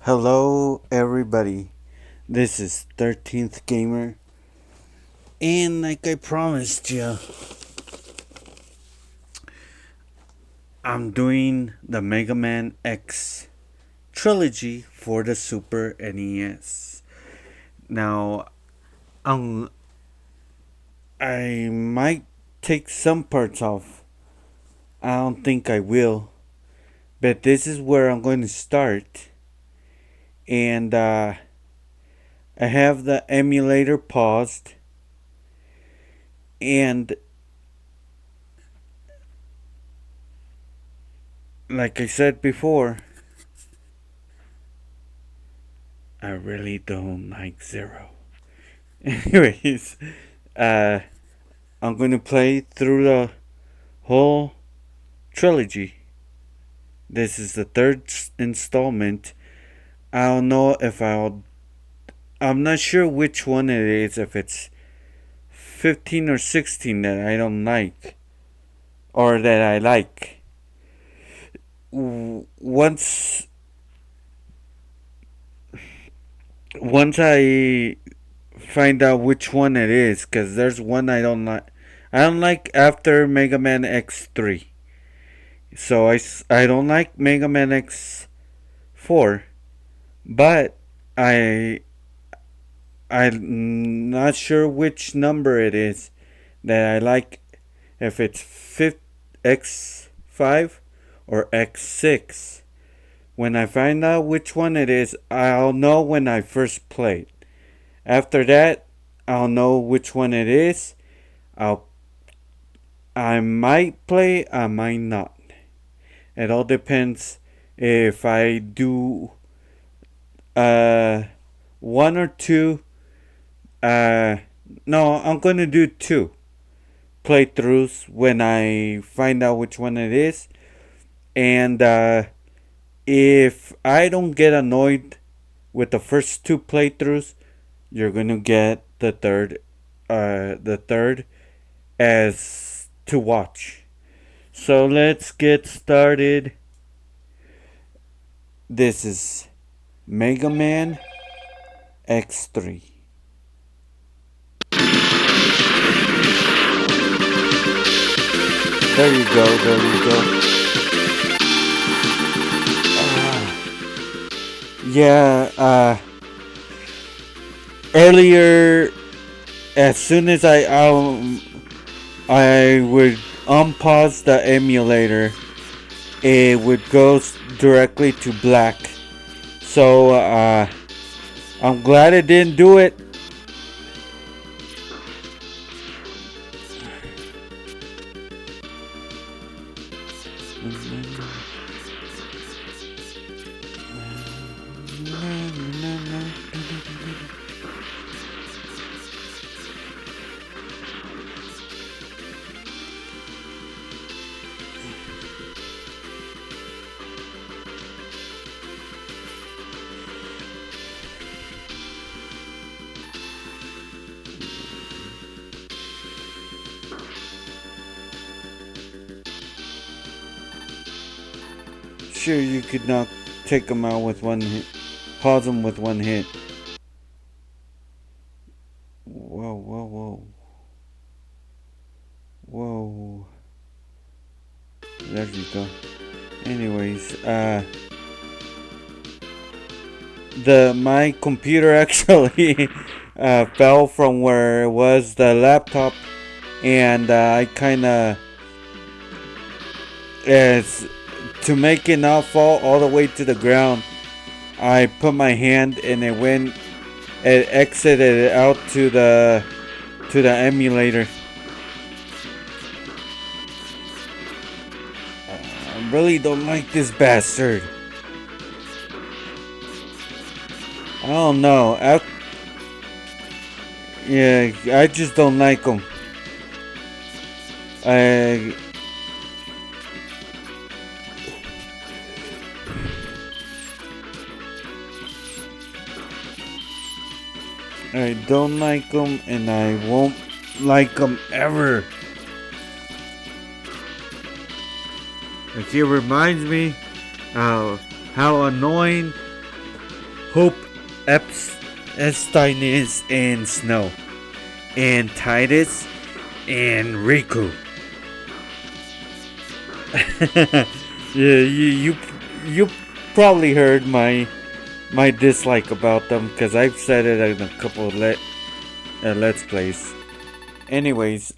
Hello, everybody. This is 13th Gamer, and like I promised you, I'm doing the Mega Man X trilogy for the Super NES. Now, um, I might take some parts off. I don't think I will, but this is where I'm going to start. And I have the emulator paused, and like I said before, I really don't like Zero. Anyways, uh, I'm going to play through the whole trilogy. This is the third installment. I don't know if I'll. I'm not sure which one it is, if it's 15 or 16 that I don't like, or that I like. Once. Once I find out which one it is, because there's one I don't like. I don't like after Mega Man X3. So I don't like Mega Man X4, but I I'm not sure which number it is that I like, if it's X5 or X6. When I find out which one it is, I'll know when I first played. After that, I'll know which one it is. I'll I might play, I might not. It all depends if I do uh one or two. uh no, I'm gonna do two playthroughs when I find out which one it is. And if I don't get annoyed with the first two playthroughs, you're gonna get the third as to watch. So let's get started. This is Mega Man X3. There you go, there you go. Yeah, earlier, as soon as I would unpause the emulator, it would go directly to black. So I'm glad it didn't do it. Sure, you could not take them out with one hit. Pause them with one hit. Whoa, whoa, whoa. Whoa. There you go. Anyways, my computer actually fell from where it was the laptop, and I kind of, as to make it not fall all the way to the ground, I put my hand and it exited out to the emulator. I really don't like this bastard. I don't know. Yeah, I just don't like him. I I don't like him, and I won't like him ever. He reminds me how annoying Hope Epstein is and Snow and Titus and Riku. You probably heard my dislike about them because I've said it in a couple of let's plays. Anyways,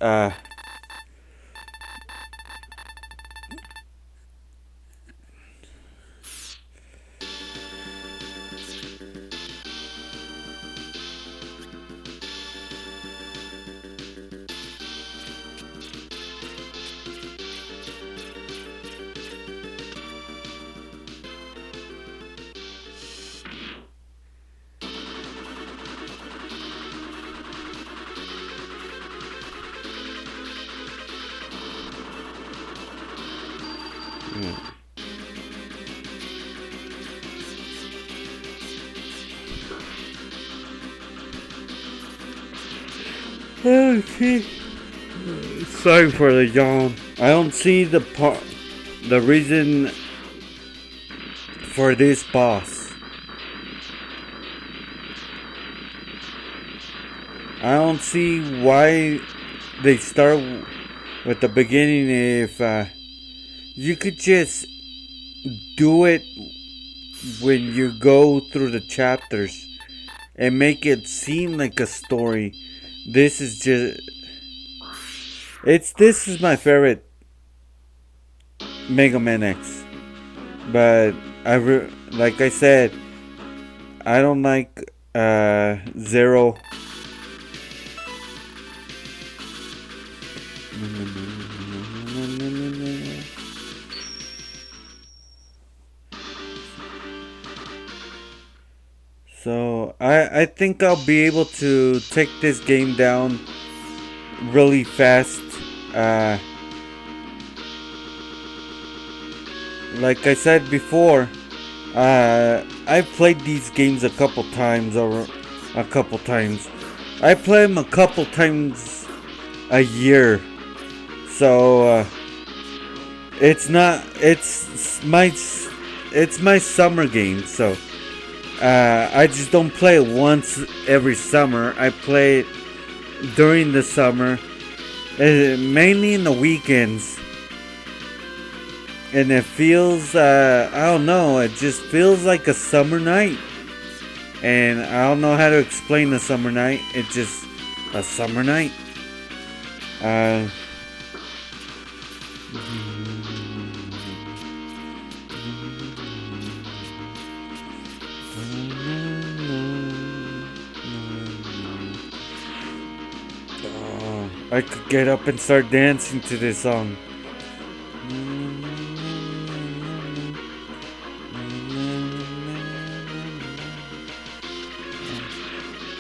okay. Sorry for the yawn. I don't see the reason for this boss. I don't see why they start with the beginning if you could just do it when you go through the chapters and make it seem like a story. This is just this is my favorite Mega Man X, but like I said, I don't like Zero. So I think I'll be able to take this game down really fast. Like I said before, I've played these games a couple times. I play them a couple times a year. So it's my summer game. So I just don't play it once every summer. I play it during the summer, mainly in the weekends. And it feels, I don't know, it just feels like a summer night. And I don't know how to explain a summer night. It's just a summer night. I could get up and start dancing to this song.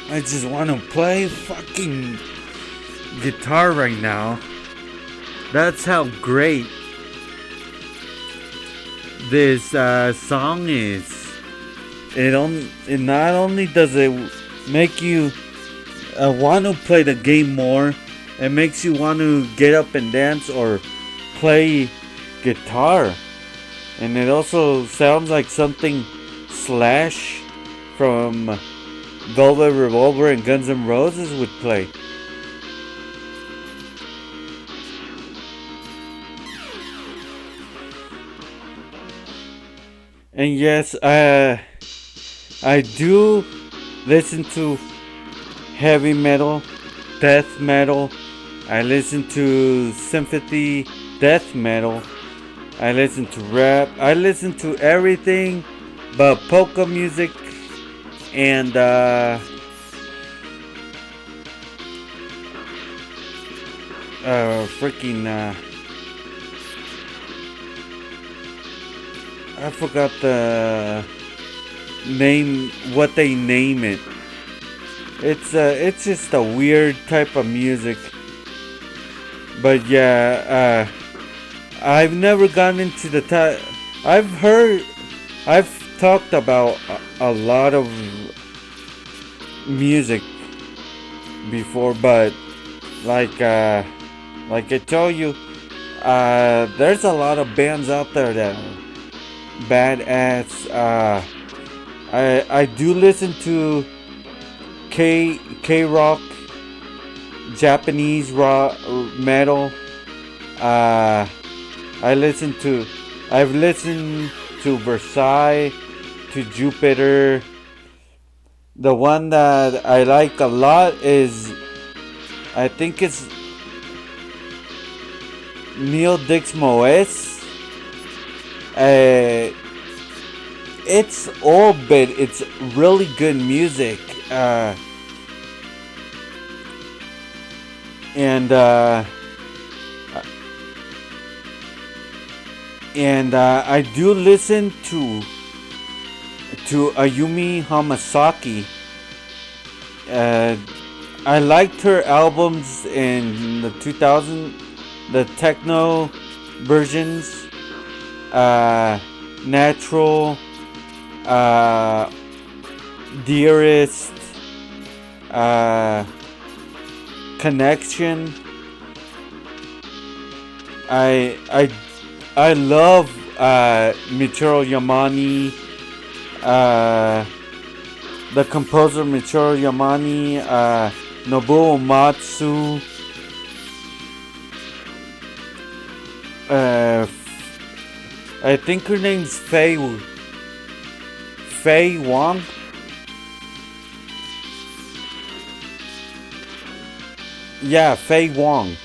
I just want to play fucking guitar right now. That's how great this song is. It not only does it make you want to play the game more, it makes you want to get up and dance or play guitar. And it also sounds like something Slash from Velvet Revolver and Guns N' Roses would play. And yes, I do listen to heavy metal, death metal. I listen to symphony death metal. I listen to rap. I listen to everything but polka music and I forgot the name, what they name it. It's just a weird type of music. But yeah, I've never gone into the I've talked about a lot of music before, but like I told you, there's a lot of bands out there that are badass. I do listen to K rock, Japanese rock metal. Uh, I listen to I've listened to Versailles, to Jupiter. The one that I like a lot is, I think it's Neil Dix Moes. Uh, it's old, but it's really good music. And I do listen to Ayumi Hamasaki. Uh, I liked her albums in the 2000, the techno versions, Natural, uh, Dearest, uh, Connection. I love Michiru Yamane, the composer Michiru Yamane, Nobuo Matsu, I think her name's Faye Wong. Yeah, Faye Wong.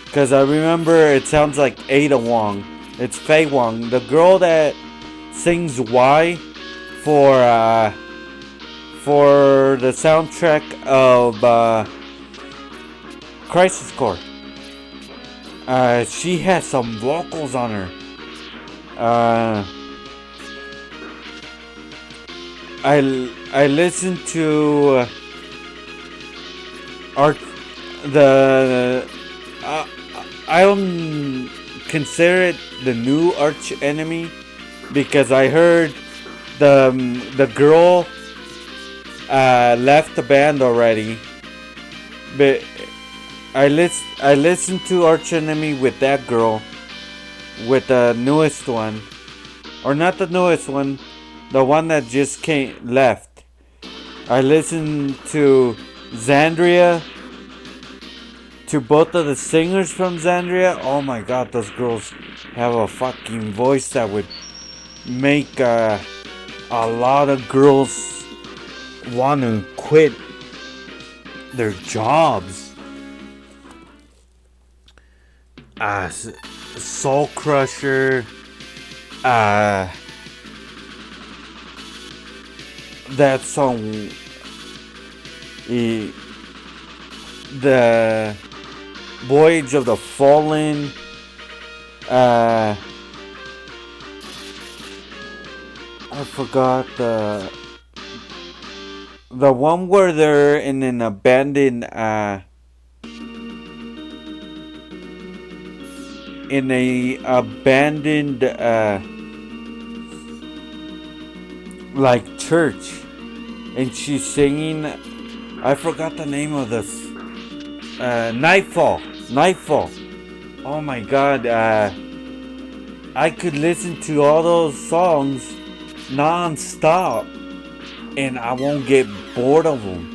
Because I remember it sounds like Ada Wong. It's Faye Wong, the girl that sings "Why" for the soundtrack of Crisis Core. She has some vocals on her. I listen to art the I don't consider it the new arch enemy because I heard the girl left the band already, but I listened to Arch Enemy with that girl, with the newest one, or not the newest one, the one that just left. I listened to Xandria, to both of the singers from Xandria. Oh my god, those girls have a fucking voice that would make a lot of girls want to quit their jobs. Soul Crusher, that song, the Voyage of the Fallen, I forgot the one where they're in an abandoned like church, and she's singing. I forgot the name of this. Nightfall. Oh my god. I could listen to all those songs non-stop, and I won't get bored of them.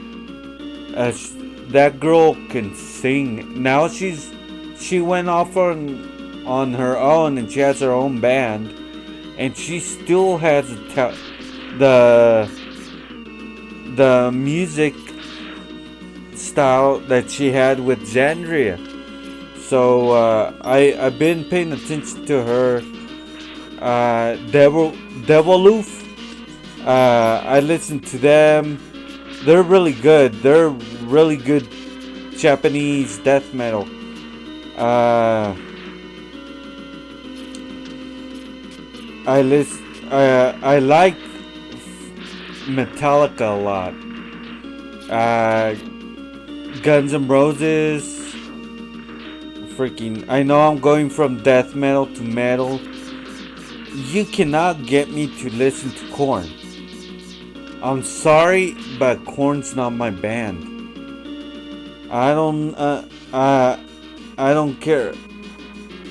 That girl can sing. Now she went off on her own, and she has her own band, and she still has the music style that she had with Xandria. So I've been paying attention to her. Deviloof. I listen to them. They're really good. They're really good Japanese death metal. I like Metallica a lot. Guns N' Roses. Freaking, I know I'm going from death metal to metal. You cannot get me to listen to Korn. I'm sorry, but Korn's not my band. I don't care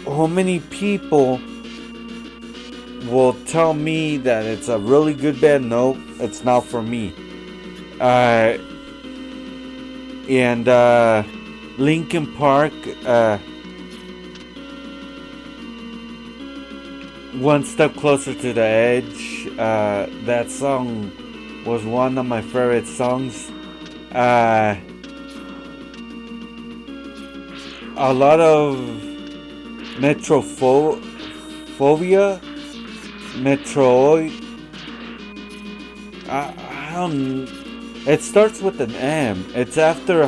how many people will tell me that it's a really good band. No, it's not for me. Uh, and Linkin Park, One Step Closer to the Edge. That song was one of my favorite songs. A lot of Metrophobia, Metroid. I don't. It starts with an M. It's after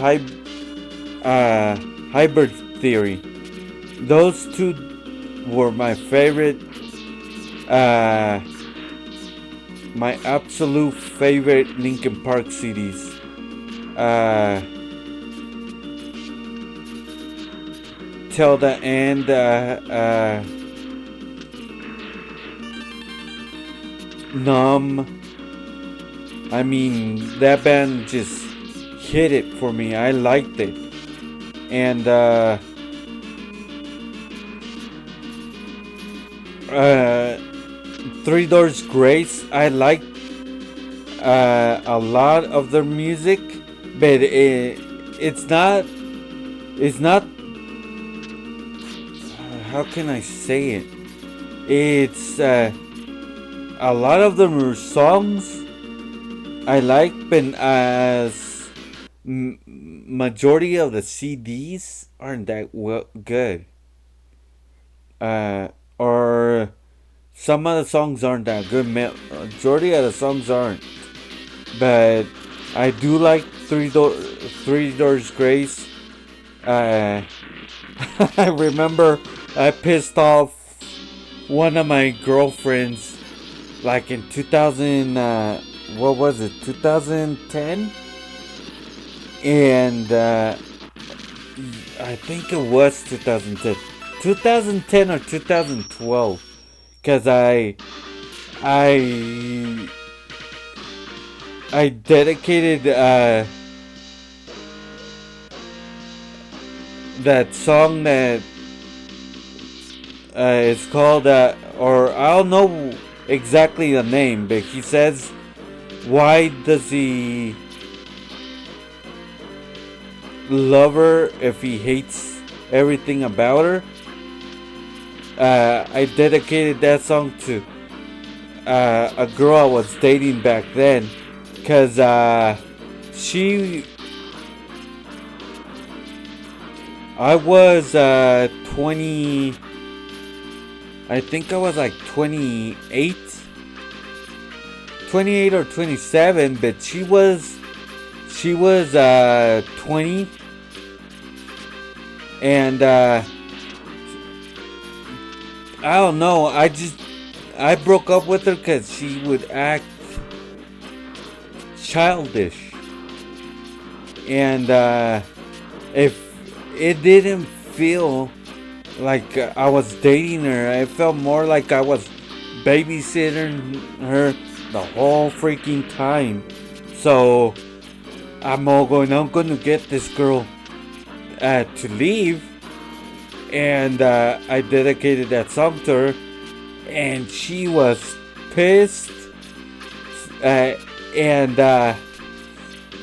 Hybrid Theory. Those two were my favorite. My absolute favorite Linkin Park CDs. Till the end. Numb. I mean, that band just hit it for me. I liked it. And Three Doors Grace, I liked a lot of their music, but it's not. How can I say it? It's a lot of the songs I like, but as majority of the CDs aren't that good. Or some of the songs aren't that good. Majority of the songs aren't. But I do like Three Doors Grace. I remember I pissed off one of my girlfriends like in 2000. What was it? 2010. And I think it was 2010. 2010 or 2012. Because I dedicated that song that is called, or I don't know exactly the name, but he says, why does he love her if he hates everything about her? I dedicated that song to a girl I was dating back then, because I was 20, I think I was like 28 or 27, but she was 20, and I don't know, I broke up with her because she would act childish, and if it didn't feel like I was dating her, it felt more like I was babysitting her the whole freaking time. So I'm gonna get this girl to leave, and I dedicated that song to her, and she was pissed, and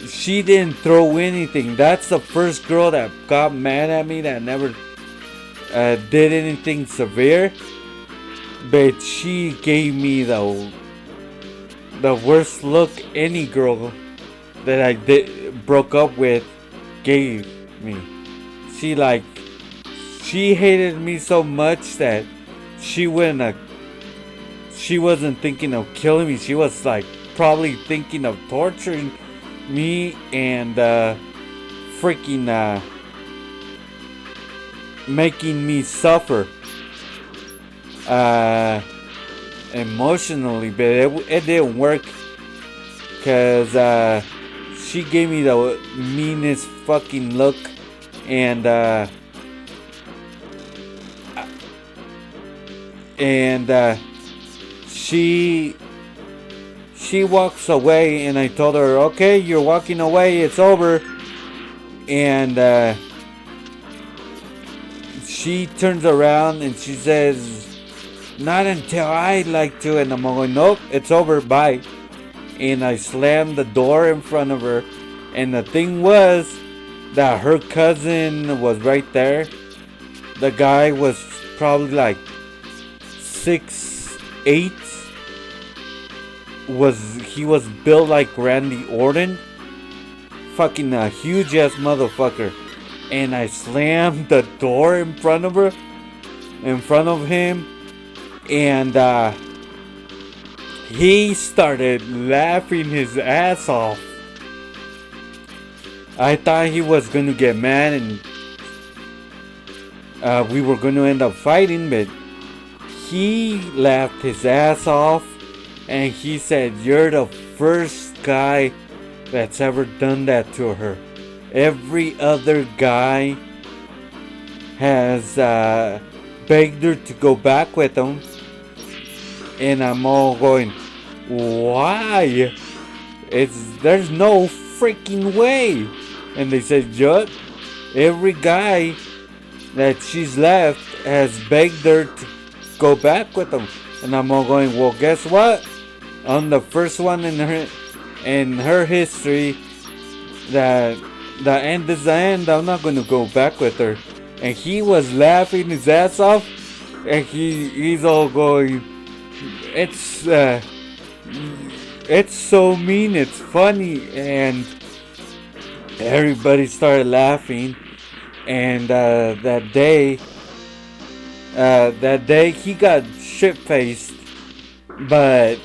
she didn't throw anything. That's the first girl that got mad at me that never did anything severe, but she gave me the worst look any girl that I broke up with gave me. She hated me so much that she wasn't thinking of killing me. She was like probably thinking of torturing me and freaking making me suffer emotionally, but it didn't work, because she gave me the meanest fucking look, and she walks away, and I told her, okay, you're walking away, it's over. And she turns around and she says, Not until I like to, and I'm going, nope, it's over, bye. And I slammed the door in front of her. And the thing was that her cousin was right there. The guy was probably like 6'8". He was built like Randy Orton. Fucking a huge ass motherfucker. And I slammed the door in front of her. In front of him. And he started laughing his ass off. I thought he was gonna get mad and we were gonna end up fighting, but he laughed his ass off and he said, "You're the first guy that's ever done that to her. Every other guy has begged her to go back with him." And I'm all going, "Why? There's no freaking way." And they said, "Yup, every guy that she's left has begged her to go back with him." And I'm all going, "Well, guess what? I'm the first one in her history that the end is the end. I'm not gonna go back with her." And he was laughing his ass off, and he's all going, It's so mean, it's funny." And everybody started laughing. And that day he got shit faced, but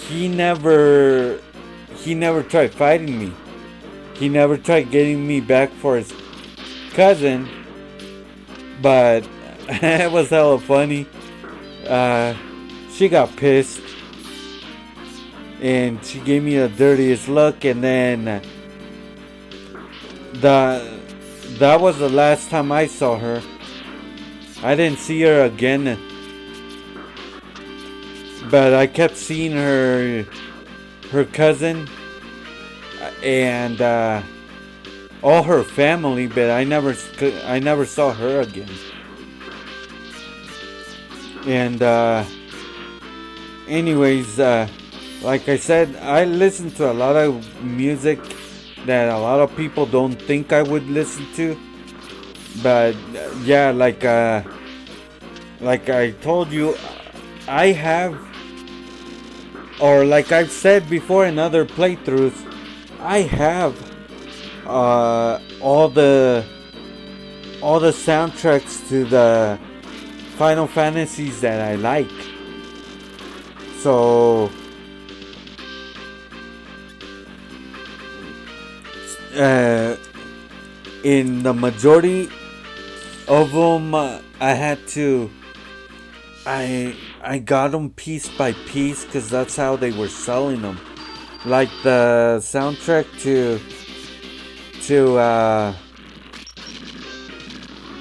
he never tried fighting me. He never tried getting me back for his cousin. But it was hella funny. She got pissed and she gave me the dirtiest look, and then that was the last time I saw her. I didn't see her again, but I kept seeing her cousin and all her family, but I never saw her again. And anyways, like I said, I listen to a lot of music that a lot of people don't think I would listen to. But yeah, like I told you, I have, or like I've said before in other playthroughs, I have all the soundtracks to the Final Fantasies that I like. So in the majority of them, I got them piece by piece because that's how they were selling them. Like the soundtrack to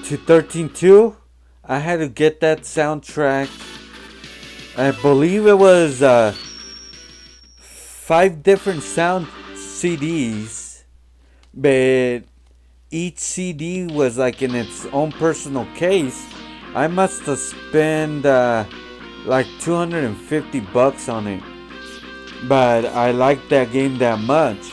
13.2, I had to get that soundtrack. I believe it was 5 different sound CDs, but each CD was like in its own personal case. I must have spent like $250 on it, but I liked that game that much.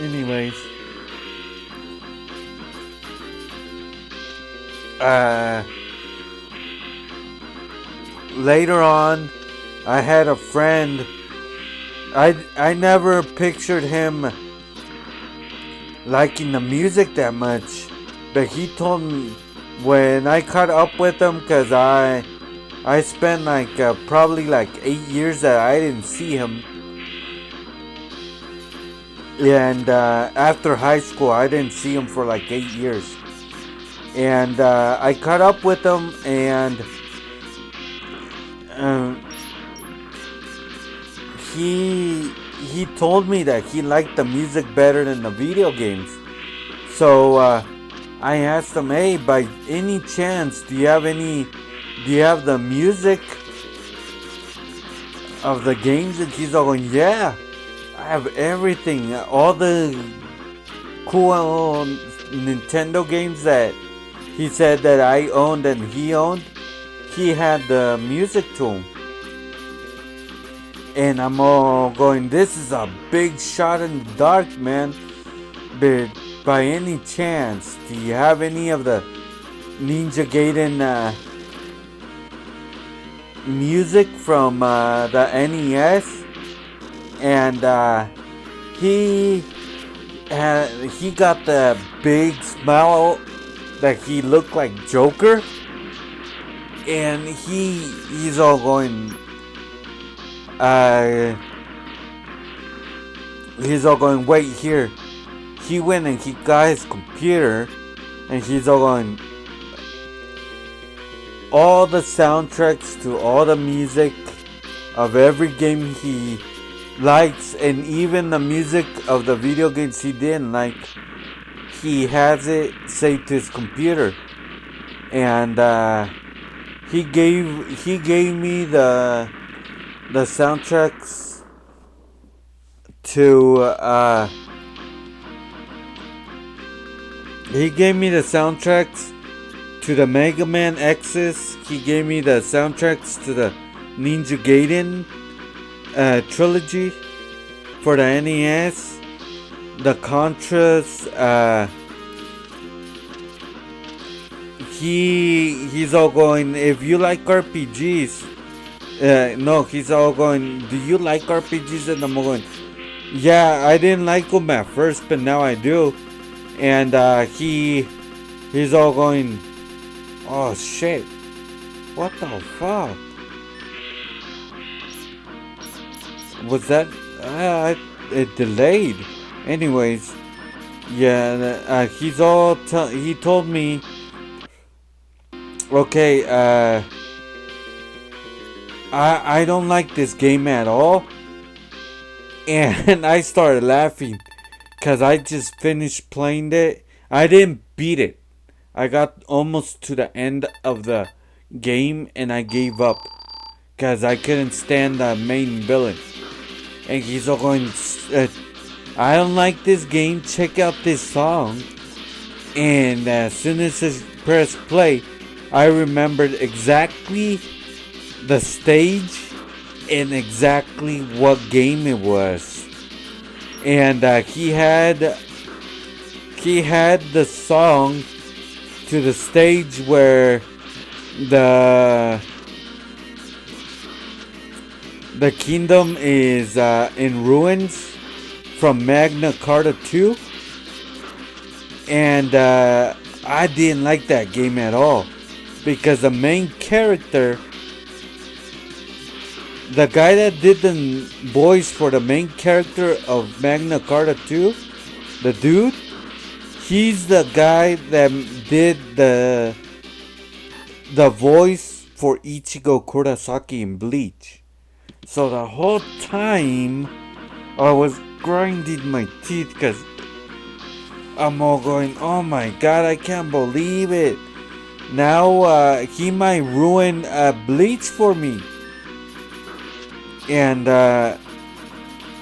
Anyways, later on, I had a friend. I never pictured him liking the music that much, but he told me when I caught up with him, because I spent like probably like 8 years that I didn't see him. And after high school, I didn't see him for like 8 years. And I caught up with him, and he told me that he liked the music better than the video games. So I asked him, "Hey, by any chance, do you have the music of the games, and he's all going, yeah, I have everything, all the cool Nintendo games that he said that I owned and he owned. He had the music to him. And I'm all going, this is a big shot in the dark, man. But by any chance, do you have any of the Ninja Gaiden music from the NES? And he got the big smile that he looked like Joker. And he's all going, wait here. He went and he got his computer, and he's all going, all the soundtracks to all the music of every game he likes, and even the music of the video games he didn't like, he has it saved to his computer. And he gave me the soundtracks to he gave me the soundtracks to the Mega Man X's. He gave me the soundtracks to the Ninja Gaiden trilogy for the NES, the Contras. He's all going, if you like RPGs, no, he's all going, do you like RPGs? And I'm going, yeah, I didn't like them at first, but now I do. And he's all going, oh shit, what the fuck was that? It delayed. Anyways, yeah, he told me, okay, I don't like this game at all. And I started laughing because I just finished playing it. I didn't beat it. I got almost to the end of the game and I gave up because I couldn't stand the main villain. And he's all going, I don't like this game, check out this song. And as soon as I pressed play, I remembered exactly the stage and exactly what game it was. And he had the song to the stage where the kingdom is in ruins from Magna Carta 2. And I didn't like that game at all because the main character, the guy that did the voice for the main character of Magna Carta 2, the dude, he's the guy that did the voice for Ichigo Kurosaki in Bleach. So the whole time I was grinding my teeth because I'm all going, oh my god, I can't believe it. Now he might ruin Bleach for me. And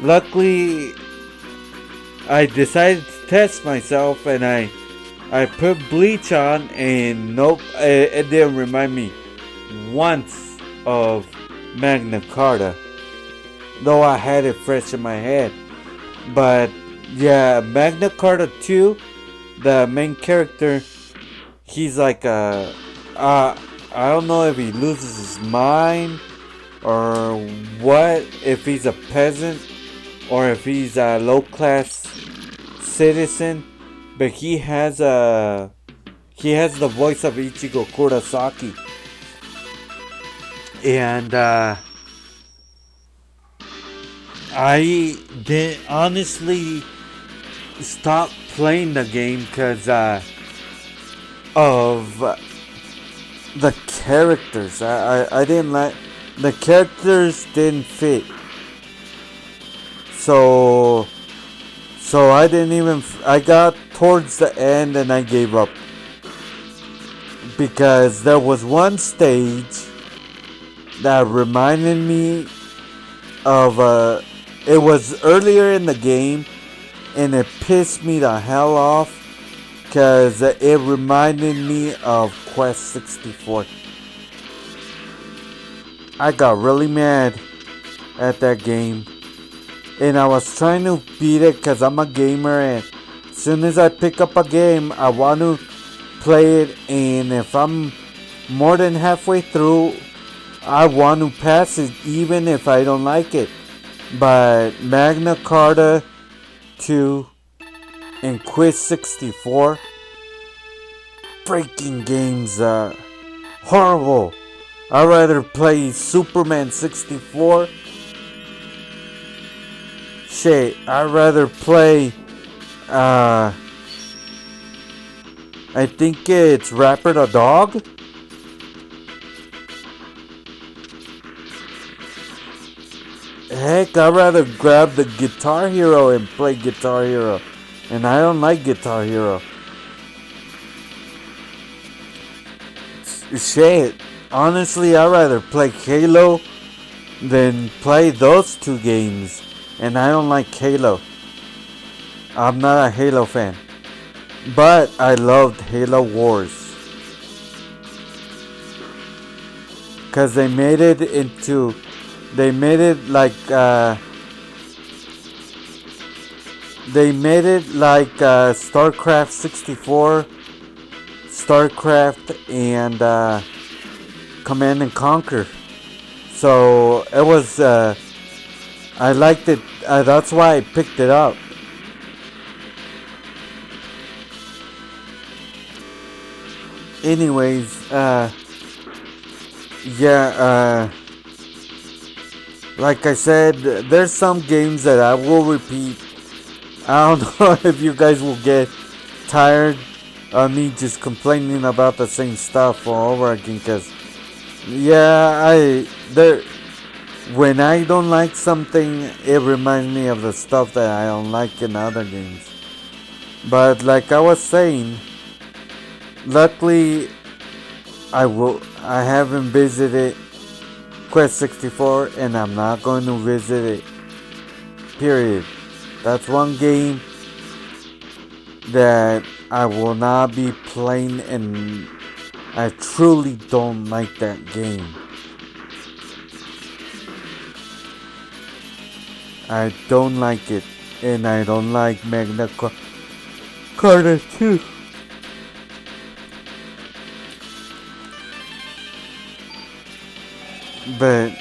luckily I decided to test myself and I put Bleach on and nope, it didn't remind me once of Magna Carta, though I had it fresh in my head. But yeah, Magna Carta 2, the main character, he's like I don't know if he loses his mind or what, if he's a peasant or if he's a low class citizen, but he has the voice of Ichigo Kurosaki. And I did honestly stop playing the game because of the characters. I didn't like the characters, didn't fit. So I didn't even. I got towards the end and I gave up because there was one stage that reminded me of it was earlier in the game, and it pissed me the hell off because it reminded me of Quest 64. I got really mad at that game, and I was trying to beat it because I'm a gamer, and as soon as I pick up a game, I want to play it, and if I'm more than halfway through, I want to pass it even if I don't like it. But Magna Carta 2 and Quiz 64, freaking games, horrible. I'd rather play Superman 64. Shit, I'd rather play, I think it's Rapper the Dog. Heck, I'd rather grab the Guitar Hero and play Guitar Hero. And I don't like Guitar Hero. Shit, honestly, I'd rather play Halo than play those two games. And I don't like Halo. I'm not a Halo fan. But I loved Halo Wars. Because they made it into... They made it like... They made it like StarCraft 64, StarCraft, and Command and Conquer. So it was... I liked it. That's why I picked it up. Anyways, yeah, like I said, there's some games that I will repeat. I don't know if you guys will get tired of me just complaining about the same stuff all over again, because, yeah, when I don't like something, it reminds me of the stuff that I don't like in other games. But like I was saying, luckily, I haven't visited Quest 64, and I'm not going to visit it. Period. That's one game that I will not be playing, and I truly don't like that game. I don't like it, and I don't like Magna Carta 2. But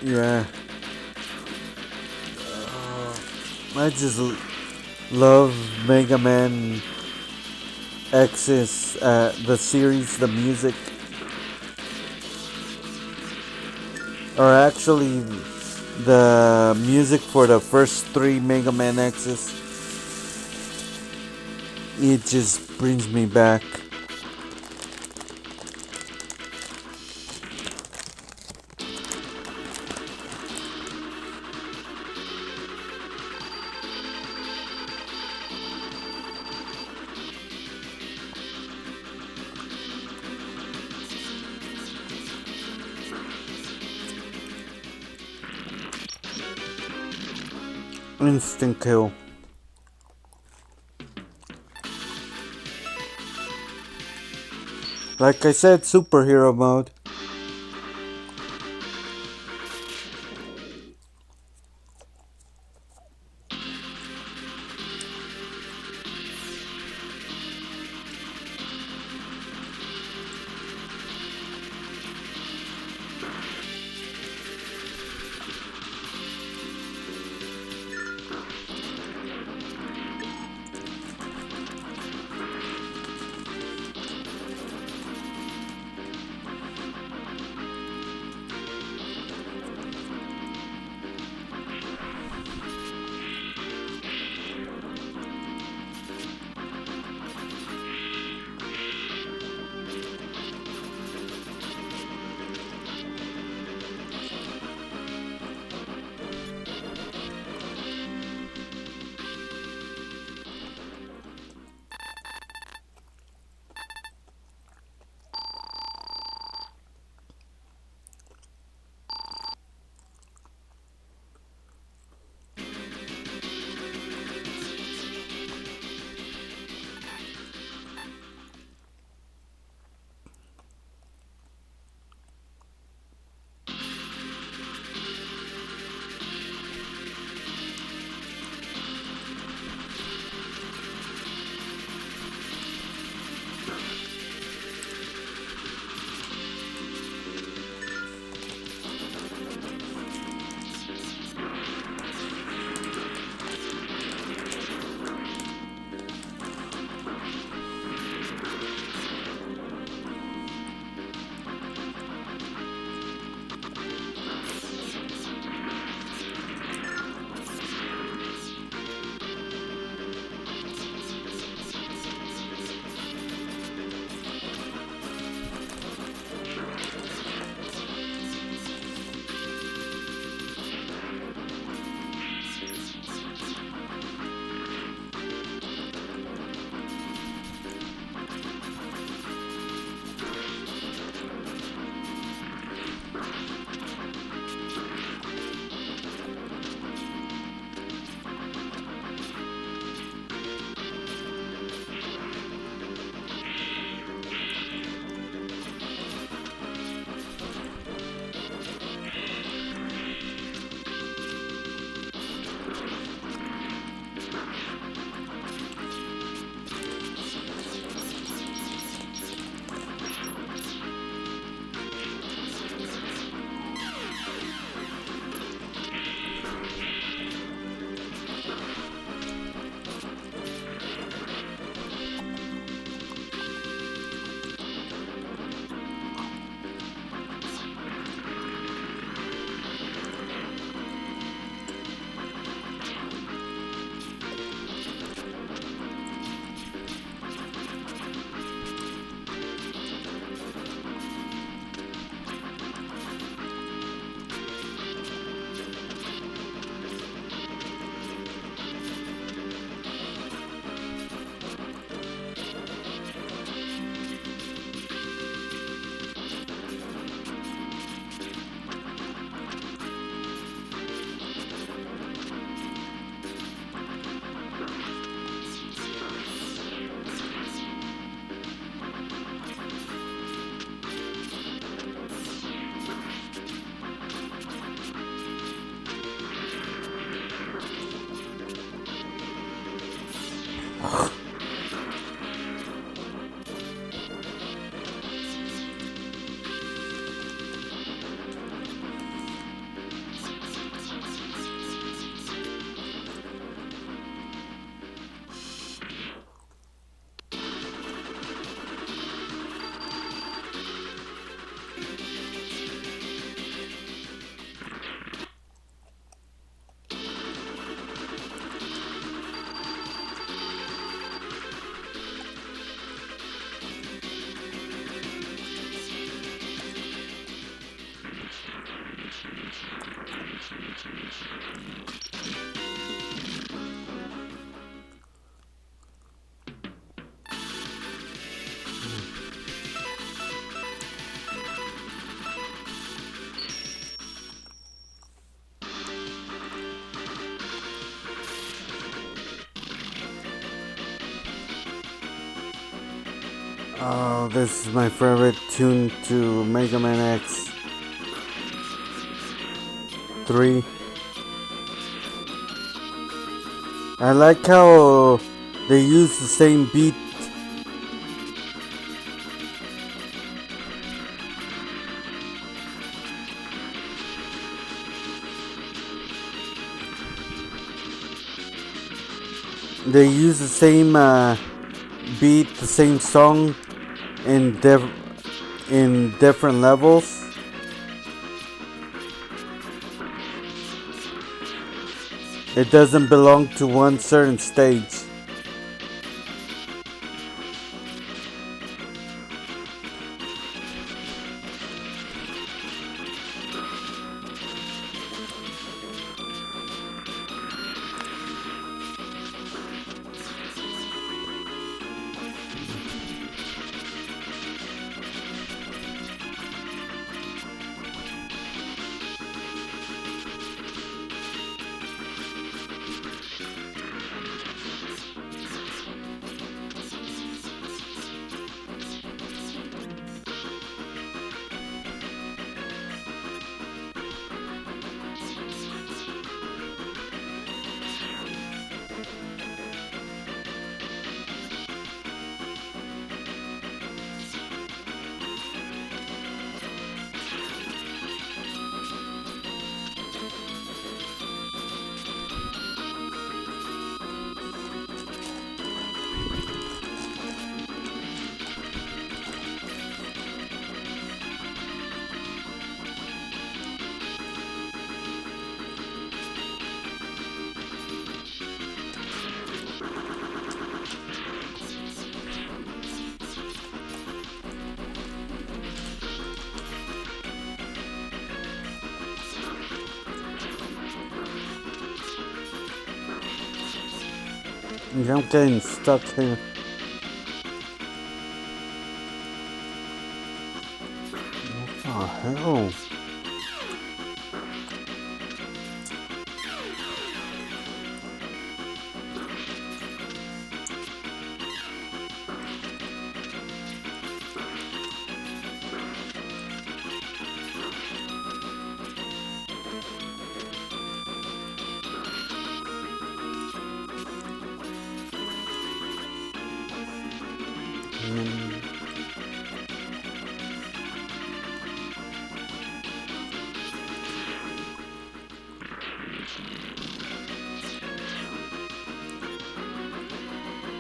yeah, I just love Mega Man X's, the series, the music. Or actually, the music for the first 3 Mega Man X's. It just brings me back. Instant kill. Like I said, superhero mode. Oh, this is my favorite tune to Mega Man X 3. I like how they use the same beat. They use the same beat, the same song in different levels. It doesn't belong to one certain stage. I'm getting stuck here. What the hell?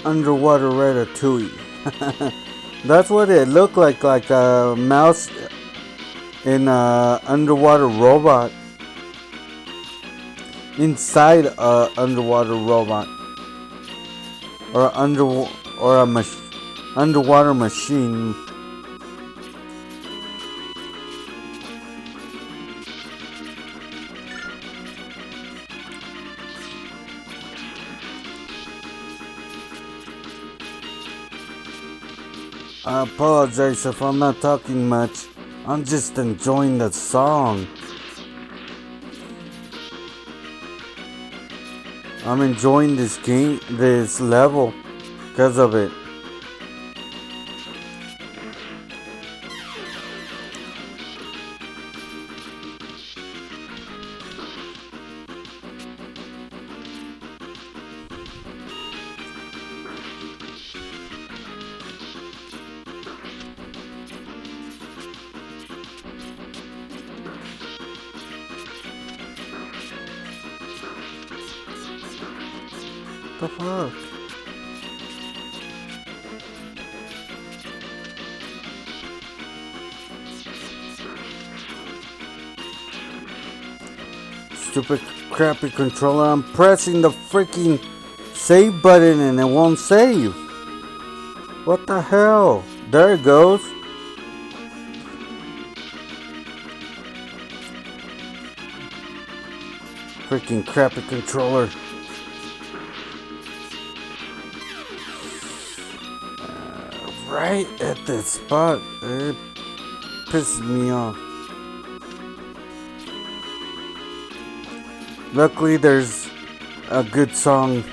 Underwater ratatouille. That's what it looked like a mouse in a underwater robot. Inside a underwater robot. Or underwater machine. I apologize if I'm not talking much. I'm just enjoying the song. I'm enjoying this game, this level, because of it. The fuck? Stupid crappy controller. I'm pressing the freaking save button and it won't save. What the hell? There it goes. Freaking crappy controller. Right at the spot. It pisses me off. Luckily, there's a good song.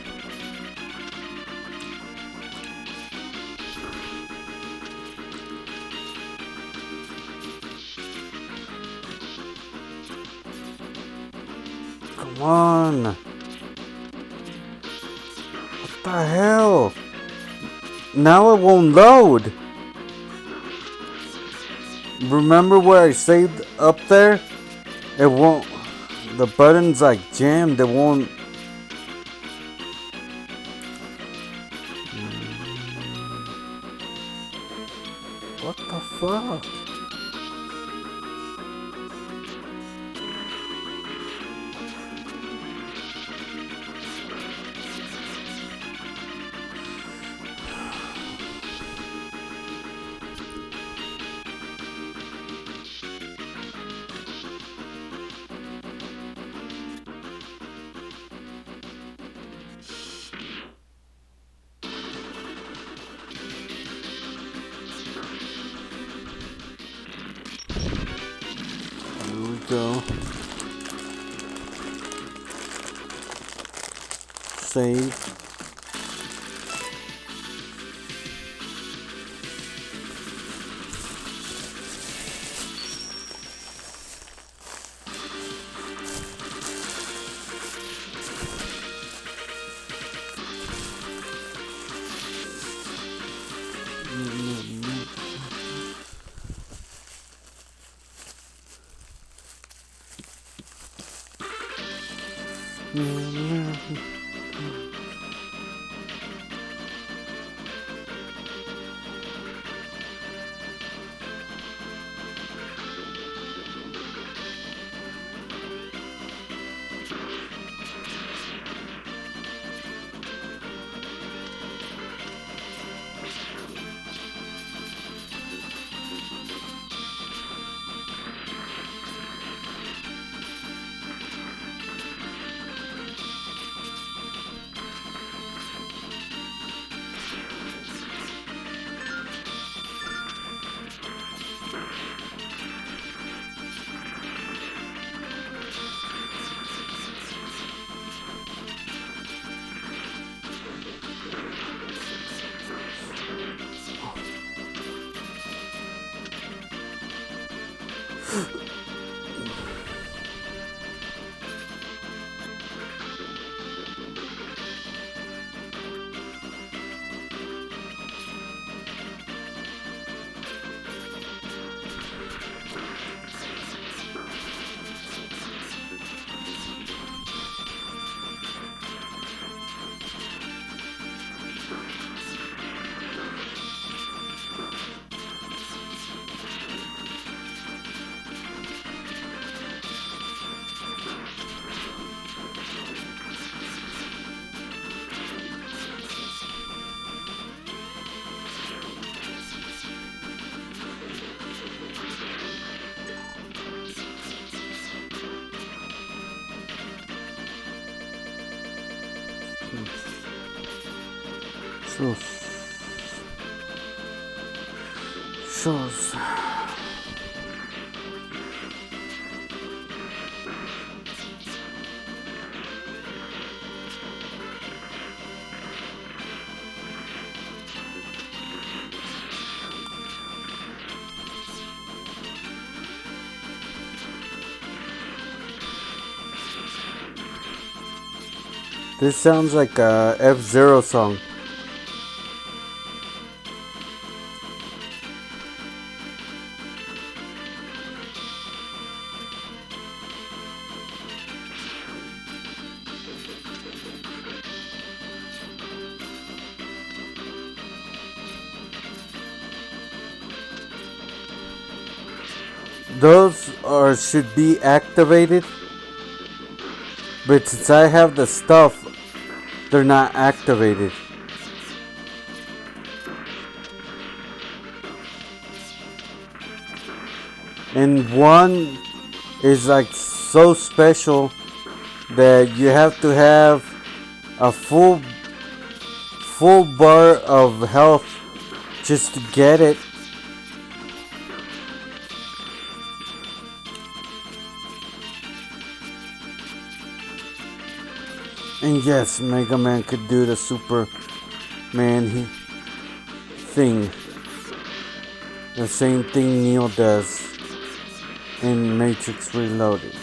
Come on. What the hell? Now it won't load. Remember where I saved up there? It won't. The button's like jammed. It won't. What the fuck? Here we go. Save. Shows. This sounds like a F-Zero song. Those are should be activated, but since I have the stuff, they're not activated. And one is like so special that you have to have a full bar of health just to get it. And yes, Mega Man could do the Superman thing. The same thing Neo does in Matrix Reloaded.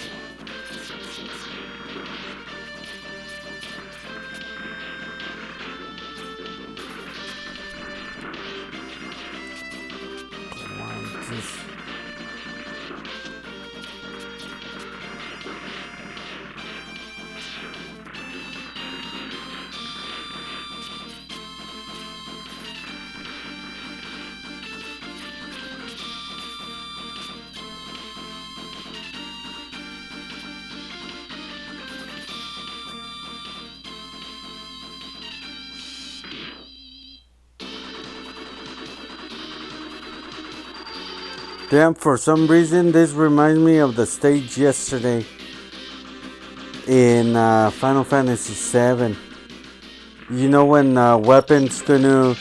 Damn, for some reason this reminds me of the stage yesterday in Final Fantasy VII. You know when Weapon's gonna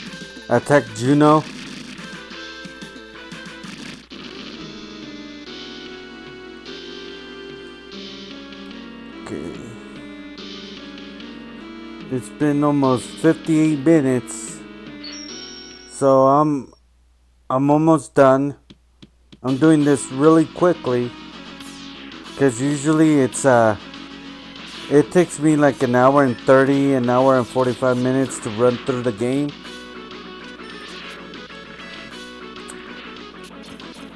attack Juno? Okay. It's been almost 58 minutes. So I'm almost done. I'm doing this really quickly because usually it takes me like an hour and 30, an hour and 45 minutes to run through the game.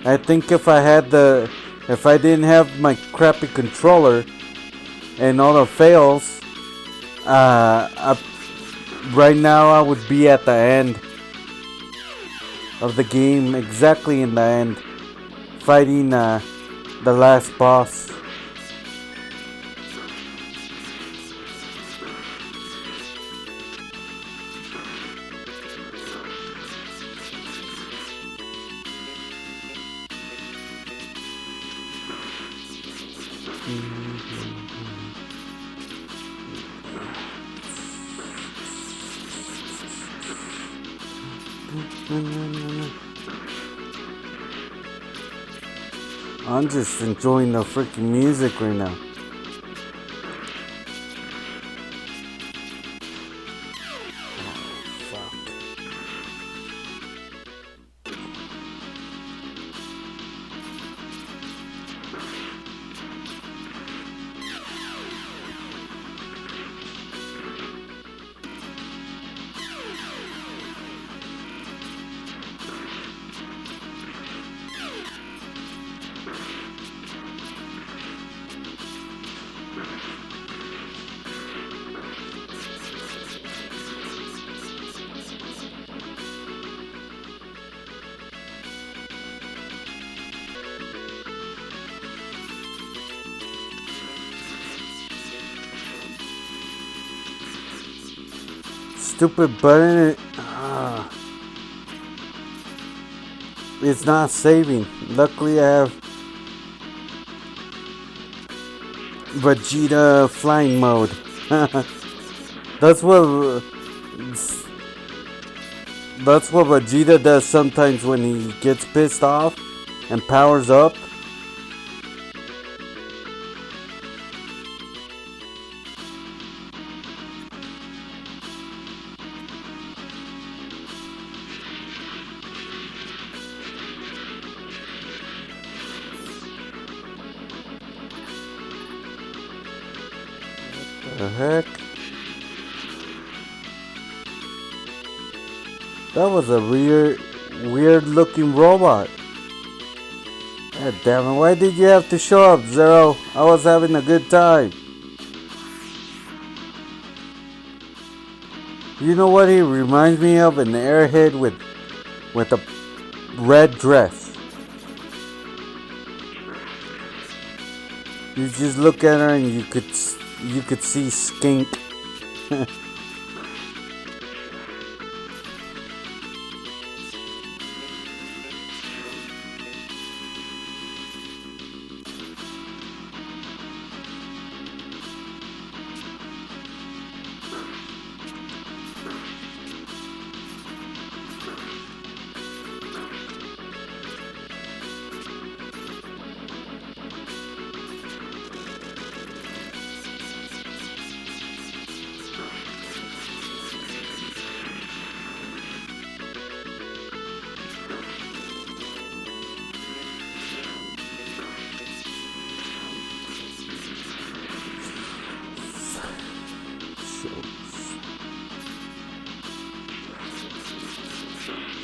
I think if I didn't have my crappy controller and all the fails, right now I would be at the end of the game, exactly in the end, fighting the last boss. I'm just enjoying the freaking music right now. Stupid button. It's not saving. Luckily, I have Vegeta flying mode. That's what Vegeta does sometimes when he gets pissed off and powers up. The heck? That was a weird looking robot. God damn it, why did you have to show up, Zero? I was having a good time. You know what he reminds me of? An airhead with a red dress. You just look at her and you could see skink.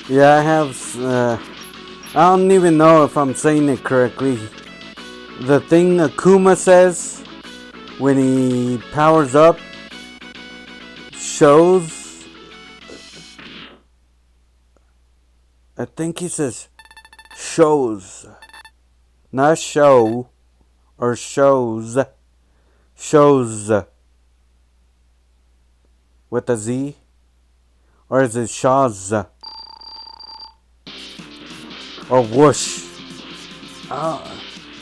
Yeah, I have. I don't even know if I'm saying it correctly. The thing Akuma says when he powers up shows. I think he says shows, not show or shows. Shows with a Z, or is it Shaws or whoosh? I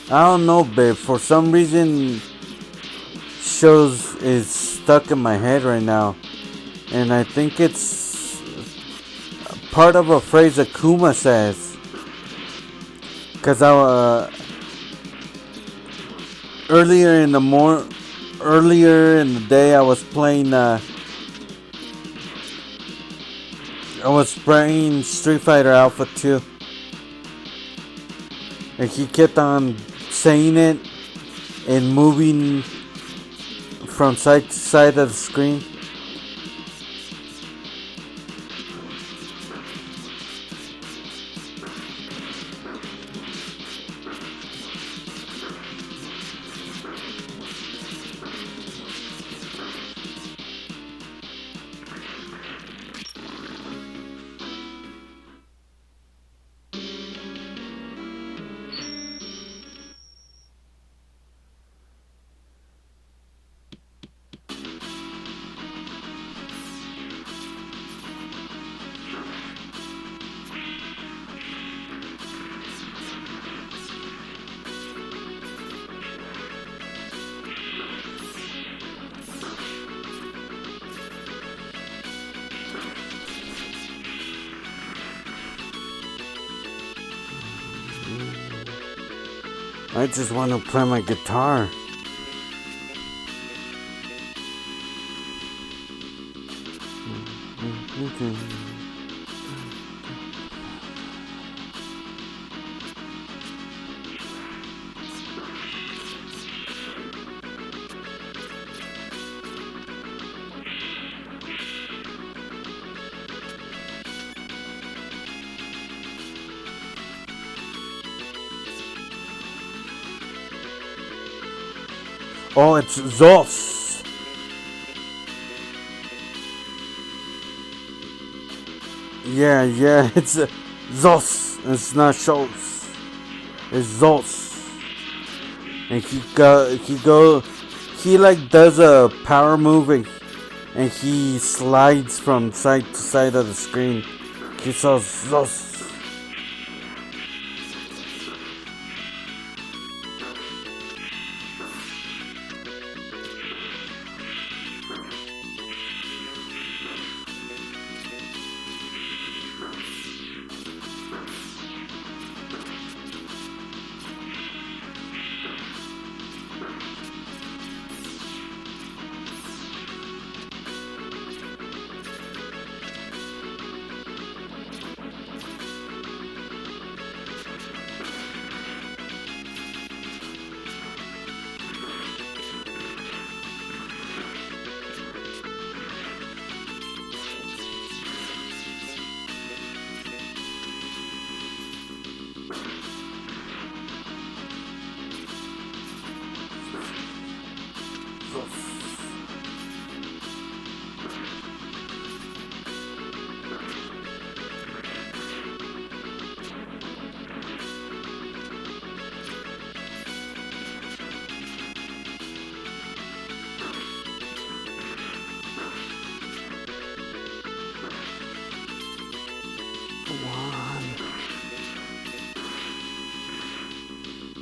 don't know, babe. For some reason, shows is stuck in my head right now, and I think it's part of a phrase Akuma says. Cause earlier in the day, I was playing. I was playing Street Fighter Alpha 2, and he kept on saying it and moving from side to side of the screen. I just want to play my guitar. Oh, it's Zos. Yeah, it's Zos. It's not Shows. It's Zos. And he like does a power move and he slides from side to side of the screen. He says Zos.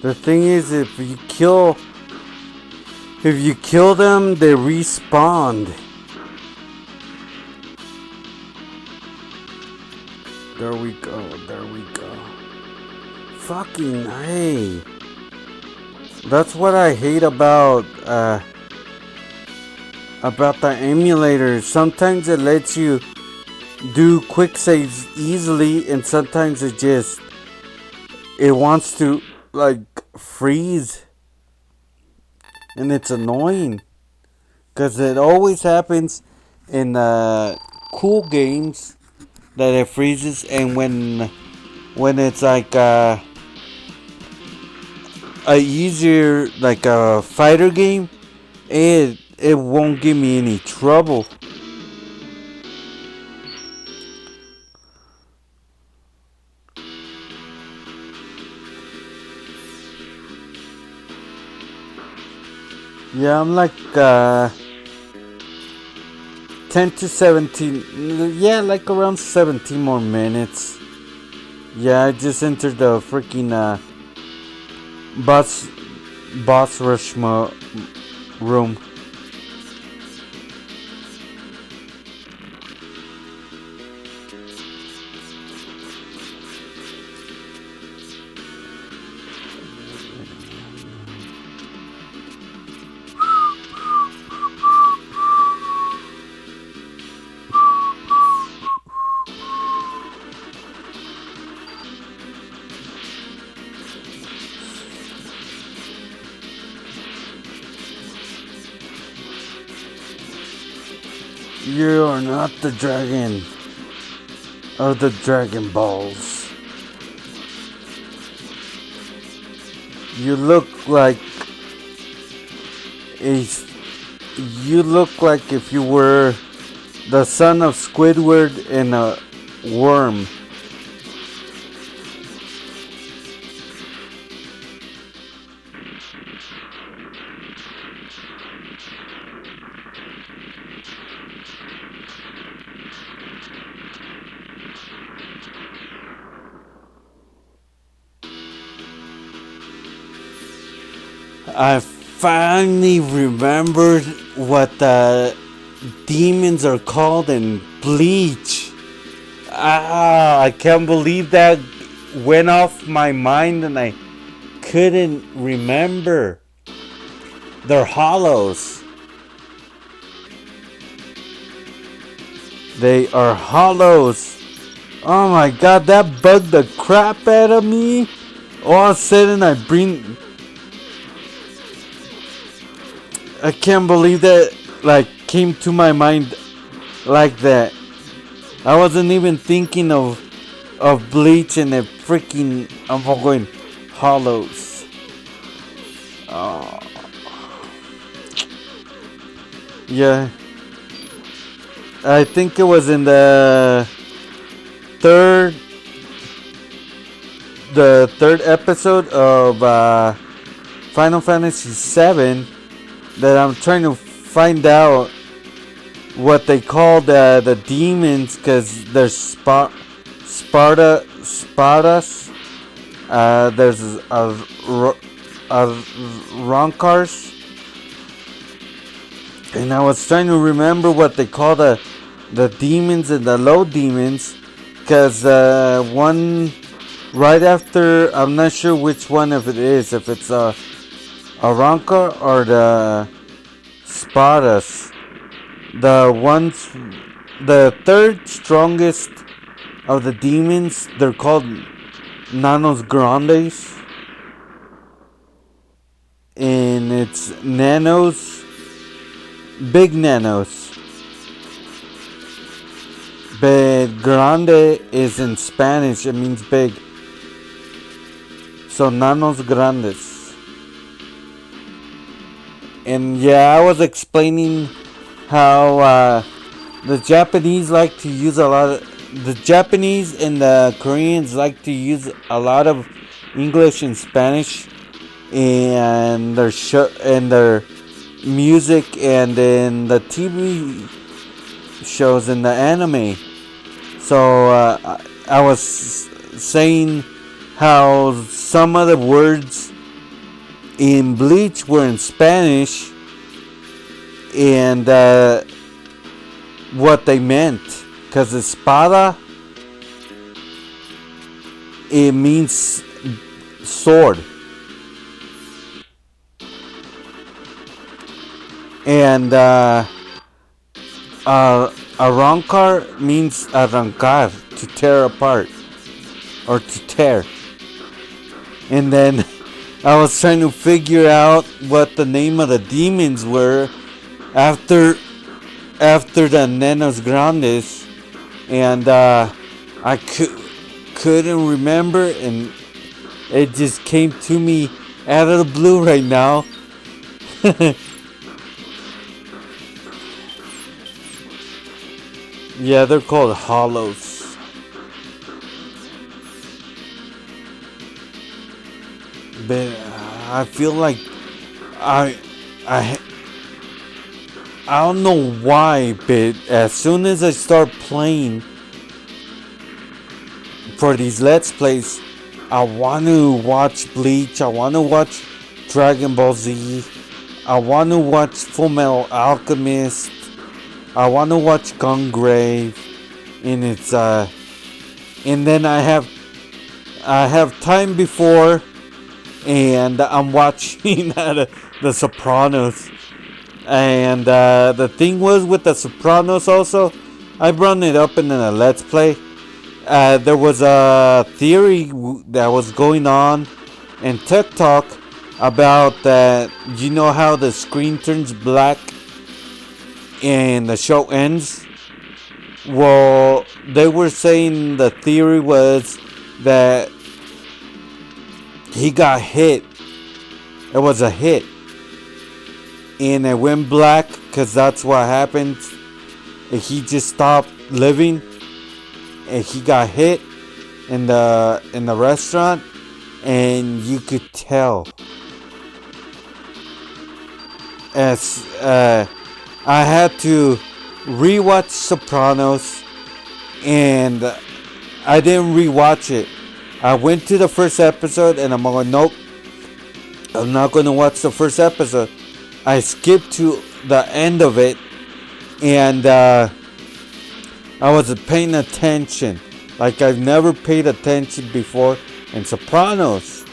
The thing is, if you kill them, they respawn. There we go. Fucking hey. That's what I hate about the emulator. Sometimes it lets you do quick saves easily, and sometimes it wants to like freeze, and it's annoying because it always happens in cool games that it freezes, and when it's like a easier, like a fighter game, it won't give me any trouble. Yeah, I'm like 10 to 17. Yeah, like around 17 more minutes. Yeah, I just entered the freaking boss rush room. You are not the dragon of the Dragon Balls. You look like if you were the son of Squidward and a worm. I finally remembered what the demons are called in Bleach. I can't believe that went off my mind and I couldn't remember. They're hollows. They are hollows. Oh my god, that bugged the crap out of me. All of a sudden I can't believe that came to my mind like that. I wasn't even thinking of Bleach and the freaking I'm going hollows. Oh. Yeah. I think it was in the third episode of Final Fantasy VII that I'm trying to find out what they call the demons, because there's Spartas, there's Ronkars, and I was trying to remember what they call the demons and the low demons, because one right after, I'm not sure which one of it is, if it's a Ronkar or the Spartas. The third strongest of the demons, they're called Nanos Grandes. And it's nanos, big nanos. But grande is in Spanish, it means big. So Nanos Grandes. And yeah, I was explaining how the Japanese like to use the Japanese and the Koreans like to use a lot of English and Spanish in their their music and in the TV shows and the anime. So I was saying how some of the words In Bleach were in Spanish, and what they meant, because espada, it means sword, and arrancar means arrancar, to tear apart or to tear. And then I was trying to figure out what the name of the demons were after the Nenos Grandes, and I couldn't remember, and it just came to me out of the blue right now. Yeah, they're called hollows. But I feel like I I I don't know why, but as soon as I start playing for these Let's Plays, I want to watch Bleach, I want to watch Dragon Ball Z, I want to watch Full Metal Alchemist, I want to watch Gungrave, and it's and then I have time before, and I'm watching The Sopranos. And the thing was with The Sopranos also, I brought it up in a Let's Play. There was a theory that was going on in TikTok about that. You know how the screen turns black and the show ends? Well, they were saying the theory was that he got hit. It was a hit. And it went black because that's what happened. And he just stopped living. And he got hit in the restaurant. And you could tell. As I had to rewatch Sopranos, and I didn't rewatch it. I went to the first episode, and I'm going, nope, I'm not going to watch the first episode. I skipped to the end of it, and I was paying attention like I've never paid attention before in Sopranos.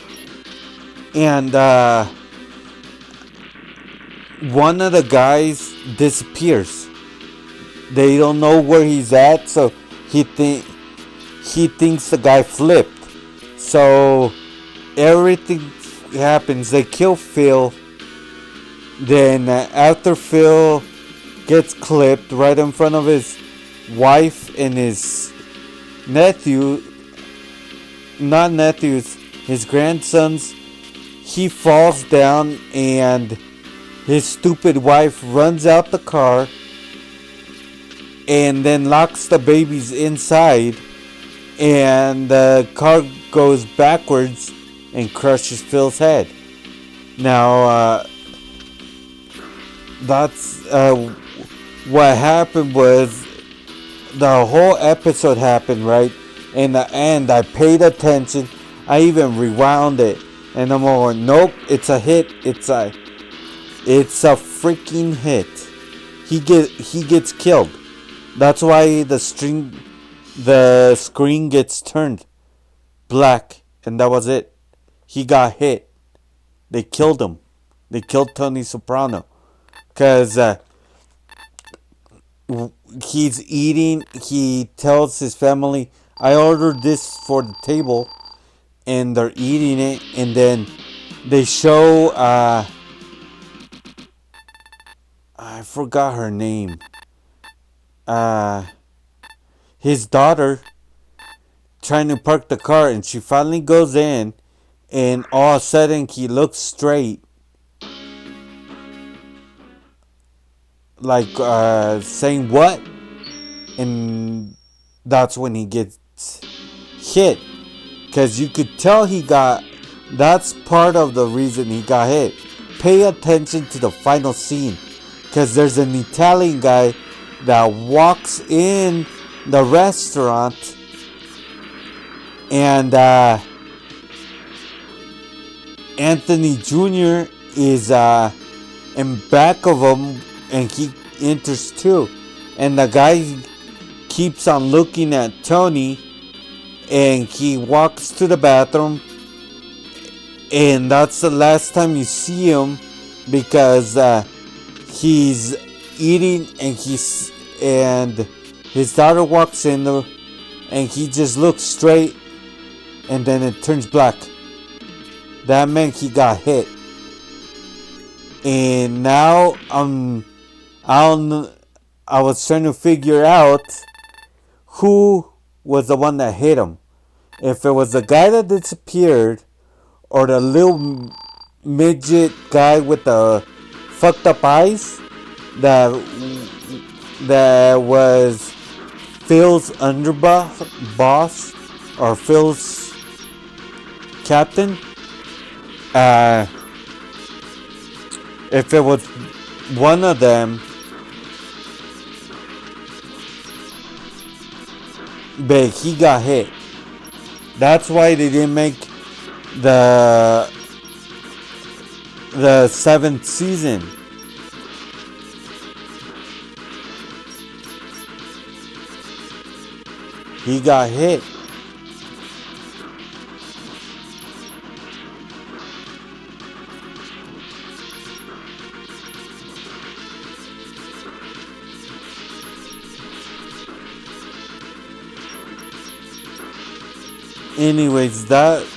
And one of the guys disappears. They don't know where he's at, so he thinks the guy flipped. So everything happens. They kill Phil. Then after Phil gets clipped right in front of his wife and his nephew, not nephews, his grandsons, he falls down, and his stupid wife runs out the car and then locks the babies inside, and the car goes backwards and crushes Phil's head. Now that's what happened. Was the whole episode happened, right? In the end, I paid attention. I even rewound it, and I'm going, nope, it's a hit. It's a freaking hit. He gets killed. That's why the screen gets turned black, and that was it. He got hit. They killed him. They killed Tony Soprano. Because he's eating. He tells his family, I ordered this for the table. And they're eating it. And then they show, I forgot her name. His daughter trying to park the car. And she finally goes in. And all of a sudden he looks straight. Like saying what? And that's when he gets hit. Because you could tell that's part of the reason he got hit. Pay attention to the final scene. Because there's an Italian guy that walks in the restaurant. And Anthony Jr. is in back of him, and he enters too. And the guy keeps on looking at Tony, and he walks to the bathroom, and that's the last time you see him because he's eating, and his daughter walks in there, and he just looks straight, and then it turns black. That meant he got hit. And now I was trying to figure out who was the one that hit him. If it was the guy that disappeared, or the little midget guy with the fucked up eyes that was Phil's underboss, or Phil's captain. If it was one of them, but he got hit. That's why they didn't make the seventh season. He got hit. Anyways, that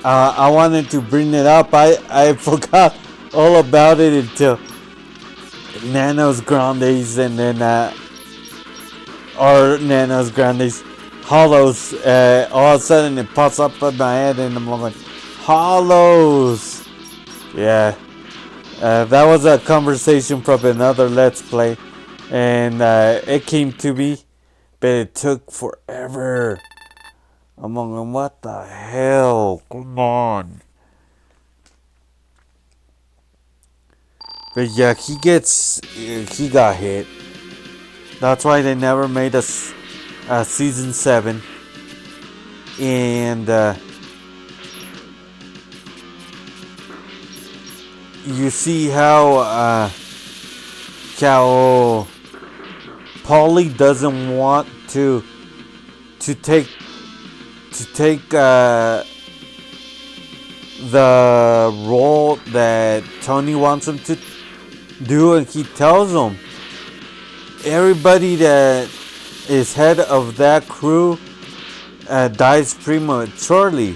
I wanted to bring it up. I forgot all about it until Nanos Grandes, and then or Nanos Grandes Hollows. All of a sudden it pops up in my head, and I'm like, Hollows. Yeah, that was a conversation from another Let's Play, and it came to me, but it took forever. I'm going, what the hell? Come on. But yeah, he got hit. That's why they never made a season 7. And you see how Paulie doesn't want to take the role that Tony wants him to do, and he tells him everybody that is head of that crew dies prematurely.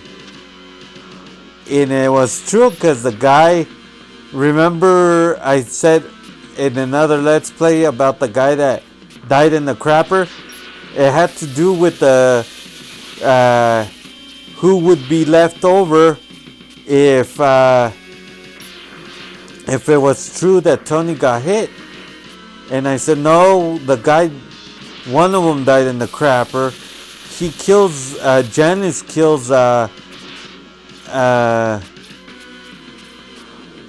And it was true, because the guy, remember I said in another Let's Play about the guy that died in the crapper? It had to do with the who would be left over if it was true that Tony got hit. And I said, no, the guy, one of them died in the crapper. He kills, Janice kills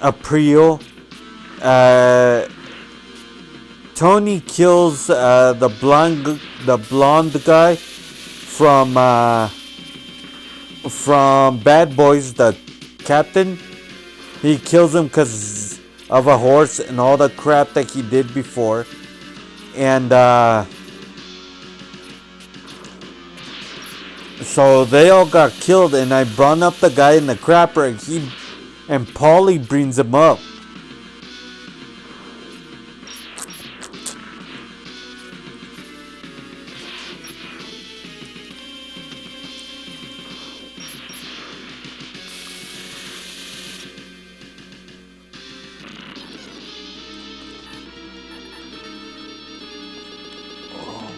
April. Tony kills the blonde guy from Bad Boys, the captain. He kills him because of a horse and all the crap that he did before. And so they all got killed, and I brought up the guy in the crapper, and Paulie brings him up.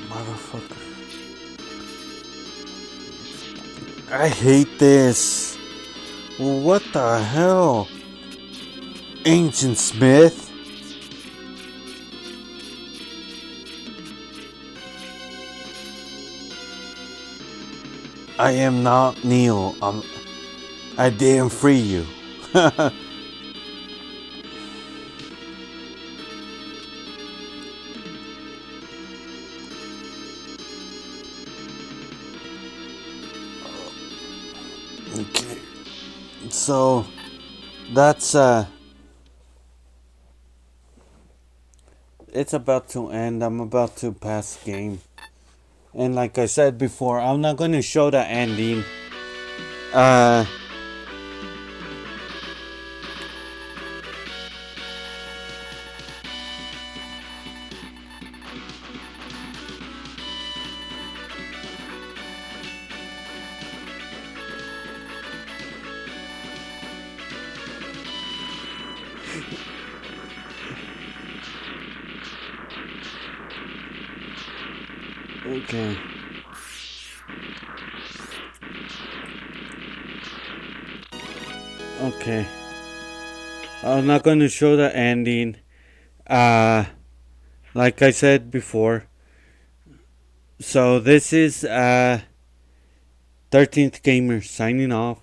Motherfucker. I hate this. What the hell? Ancient Smith? I am not Neil. I didn't free you. Okay. So that's it's about to end. I'm about to pass game. And like I said before, I'm not gonna show the ending. Uh okay. Okay. I'm not gonna show the ending. Uh like I said before. So this is 13th Gamer signing off,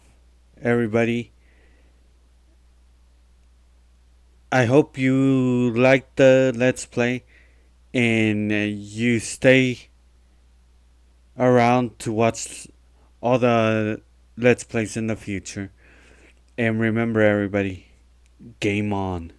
everybody. I hope you liked the Let's Play and you stay around to watch all the Let's Plays in the future. And remember, everybody, game on.